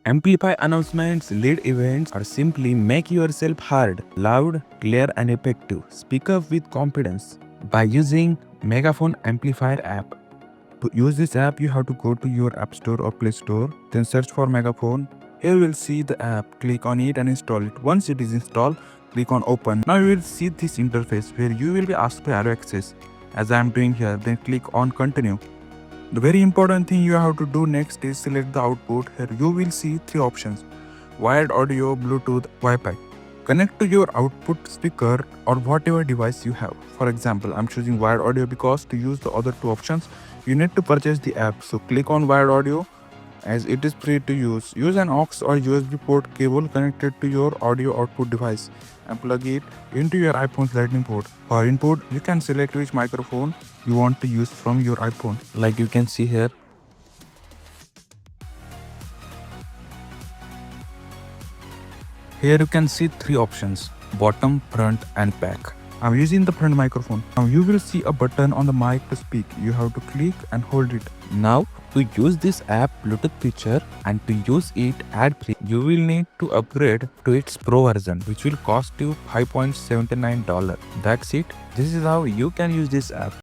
Amplify announcements, lead events, or simply make yourself heard, loud, clear, and effective. Speak up with confidence by using Megaphone Amplifier app. To use this app, you have to go to your App Store or Play Store, then search for Megaphone. Here you will see the app. Click on it and install it. Once it is installed, click on Open. Now you will see this interface where you will be asked to allow access. As I am doing here, then click on Continue. The very important thing you have to do next is select the output. Here you will see three options: wired audio, Bluetooth, Wi-Fi. Connect to your output speaker or whatever device you have. For example, I'm choosing wired audio because to use the other two options, you need to purchase the app. So click on wired audio as it is free to use. Use an aux or USB port cable connected to your audio output device and plug it into your iPhone's lightning port. For input, you can select which microphone you want to use from your iPhone. Like you can see here. Here you can see three options: bottom, front, and back. I'm using the front microphone. Now you will see a button on the mic to speak. You have to click and hold it. Now to use this app Bluetooth feature and to use it ad-free, you will need to upgrade to its pro version, which will cost you $5.79. That's it. This is how you can use this app.